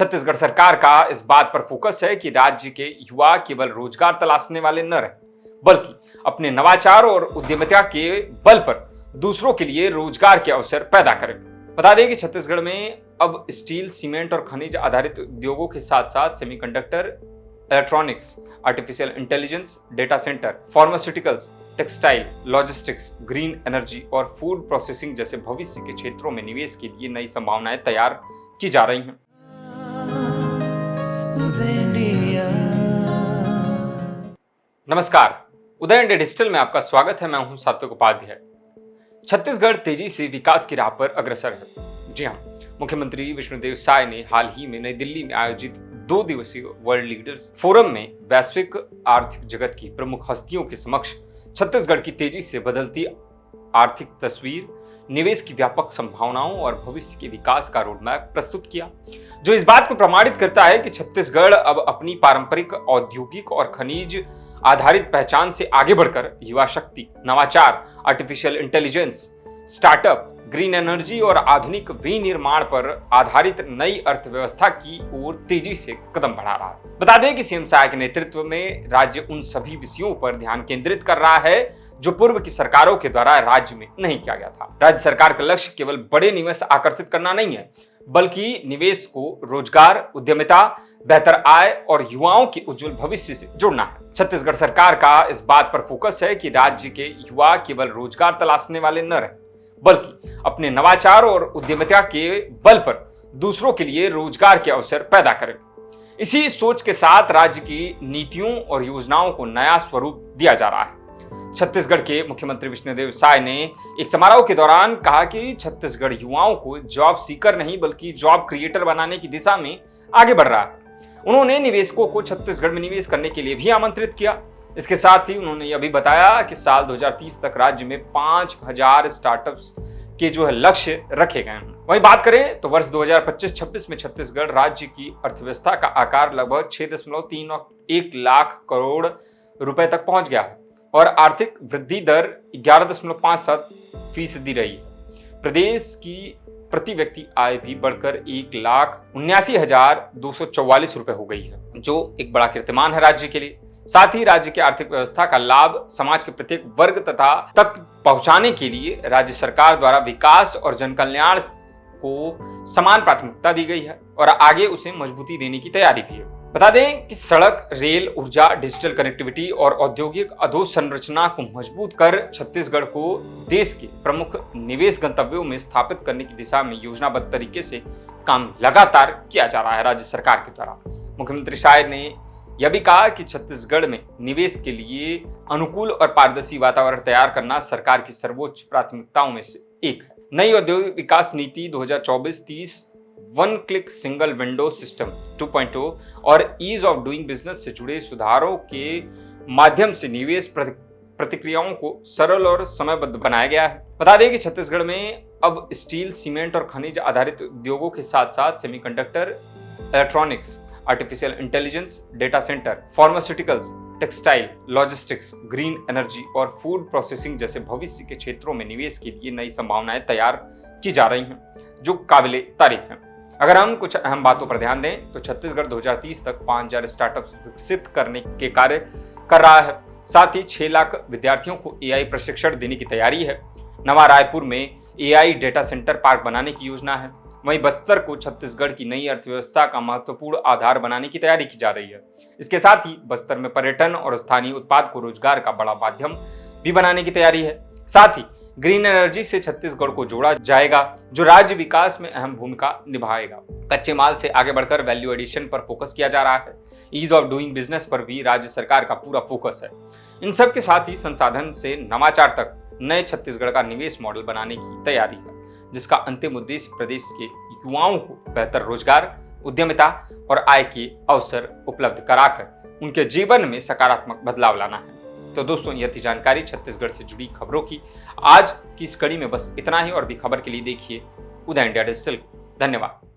छत्तीसगढ़ सरकार का इस बात पर फोकस है कि राज्य के युवा केवल रोजगार तलाशने वाले न रहे, बल्कि अपने नवाचार और उद्यमिता के बल पर दूसरों के लिए रोजगार के अवसर पैदा करें। बता दें कि छत्तीसगढ़ में अब स्टील, सीमेंट और खनिज आधारित उद्योगों के साथ साथ semiconductor, electronics, artificial intelligence, data centre, pharmaceuticals, textile, logistics, green energy और फूड प्रोसेसिंग जैसे भविष्य के क्षेत्रों में निवेश के लिए नई संभावनाएं तैयार की जा रही हैं। नमस्कार, उदय इंडिया डिजिटल में आपका स्वागत है। मैं हूं सात्विक उपाध्याय। छत्तीसगढ़ तेजी से विकास की राह पर अग्रसर है। जी हां, मुख्यमंत्री विष्णुदेव साय ने हाल ही में नई दिल्ली में आयोजित 2 दिवसीय वर्ल्ड लीडर्स फोरम में वैश्विक आर्थिक जगत की प्रमुख हस्तियों के समक्ष छत्तीसगढ़ की तेजी से बदलती आर्थिक तस्वीर, निवेश की व्यापक संभावनाओं और भविष्य के विकास का रोडमैप प्रस्तुत किया, जो इस बात को प्रमाणित करता है कि छत्तीसगढ़ अब अपनी पारंपरिक औद्योगिक और खनिज आधारित पहचान से आगे बढ़कर युवा शक्ति, नवाचार, artificial intelligence, startup, green energy और आधुनिक विनिर्माण पर आधारित नई अर्थव्यवस्था की ओर तेजी से कदम बढ़ा रहा है। बता दें कि सीएम साय के नेतृत्व में राज्य उन सभी विषयों पर ध्यान केंद्रित कर रहा है जो पूर्व की सरकारों के द्वारा राज्य में नहीं किया गया था। राज्य सरकार का लक्ष्य केवल बड़े निवेश आकर्षित करना नहीं है, बल्कि निवेश को रोजगार, उद्यमिता, बेहतर आय और युवाओं के उज्जवल भविष्य से जोड़ना है। छत्तीसगढ़ सरकार का इस बात पर फोकस है कि राज्य के युवा केवल रोजगार तलाशने वाले न रहे, बल्कि अपने नवाचार और उद्यमिता के बल पर दूसरों के लिए रोजगार के अवसर पैदा करें। इसी सोच के साथ राज्य की नीतियों और योजनाओं को नया स्वरूप दिया जा रहा है। छत्तीसगढ़ के मुख्यमंत्री विष्णुदेव साय ने एक समारोह के दौरान कहा कि छत्तीसगढ़ युवाओं को जॉब सीकर नहीं बल्कि जॉब क्रिएटर बनाने की दिशा में आगे बढ़ रहा है। उन्होंने निवेशकों को छत्तीसगढ़ में निवेश करने के लिए भी आमंत्रित किया। इसके साथ ही उन्होंने यह भी बताया कि साल 2030 तक राज्य में 5000 स्टार्टअप्स के जो है लक्ष्य रखे गए हैं। वहीं बात करें तो वर्ष 2025-26 में छत्तीसगढ़ राज्य की अर्थव्यवस्था का आकार लगभग 6.31 लाख करोड़ रुपए तक पहुंच गया है और आर्थिक वृद्धि दर 11.57% रही है। प्रदेश की प्रति व्यक्ति आय भी बढ़कर 1,79,244 रुपए हो गई है, जो एक बड़ा कीर्तिमान है राज्य के लिए। साथ ही राज्य की आर्थिक व्यवस्था का लाभ समाज के प्रत्येक वर्ग तथा तक पहुंचाने के लिए राज्य सरकार द्वारा विकास और जन कल्याण को समान प्राथमिकता दी गई है और आगे उसे मजबूती देने की तैयारी भी है। बता दें कि सड़क, रेल, ऊर्जा, डिजिटल कनेक्टिविटी और औद्योगिक अधोसंरचना को मजबूत कर छत्तीसगढ़ को देश के प्रमुख निवेश गंतव्यों में स्थापित करने की दिशा में योजनाबद्ध तरीके से काम लगातार किया जा रहा है राज्य सरकार के द्वारा। मुख्यमंत्री साय ने यह भी कहा कि छत्तीसगढ़ में निवेश के लिए अनुकूल और पारदर्शी वातावरण तैयार करना सरकार की सर्वोच्च प्राथमिकताओं में से एक है। नई औद्योगिक विकास नीति 2024-30, one click single window system 2.0 और ईज ऑफ डूइंग बिजनेस से जुड़े सुधारों के माध्यम से निवेश प्रतिक्रियाओं को सरल और समयबद्ध बनाया गया है। बता दें कि छत्तीसगढ़ में अब स्टील, सीमेंट और खनिज आधारित उद्योगों के साथ साथ semiconductor, electronics, artificial intelligence, data centre, pharmaceuticals, textile, logistics, green energy और फूड प्रोसेसिंग जैसे भविष्य के क्षेत्रों में निवेश के लिए नई संभावनाएं तैयार की जा रही हैं, जो काबिले तारीफ हैं। अगर हम कुछ अहम बातों पर ध्यान दें तो छत्तीसगढ़ 2030 तक 5000 स्टार्टअप्स विकसित करने के कार्य कर रहा है। साथ ही 6 लाख विद्यार्थियों को एआई प्रशिक्षण देने की तैयारी है। नवा रायपुर में एआई डेटा सेंटर पार्क बनाने की योजना है। वहीं बस्तर को छत्तीसगढ़ की नई अर्थव्यवस्था का महत्वपूर्ण आधार बनाने की तैयारी की जा रही है। इसके साथ ही बस्तर में पर्यटन और स्थानीय उत्पाद को रोजगार का बड़ा माध्यम भी बनाने की तैयारी है। साथ ही ग्रीन एनर्जी से छत्तीसगढ़ को जोड़ा जाएगा, जो राज्य विकास में अहम भूमिका निभाएगा। कच्चे माल से आगे बढ़कर वैल्यू एडिशन पर फोकस किया जा रहा है। ईज ऑफ डूइंग बिजनेस पर भी राज्य सरकार का पूरा फोकस है। इन सब के साथ ही संसाधन से नवाचार तक नए छत्तीसगढ़ का निवेश मॉडल बनाने की तैयारी है, जिसका अंतिम उद्देश्य प्रदेश के युवाओं को बेहतर रोजगार, उद्यमिता और आय के अवसर उपलब्ध कराकर उनके जीवन में सकारात्मक बदलाव लाना है। तो दोस्तों, यह थी जानकारी छत्तीसगढ़ से जुड़ी खबरों की। आज की इस कड़ी में बस इतना ही, और भी खबर के लिए देखिए उदय इंडिया डिजिटल। धन्यवाद।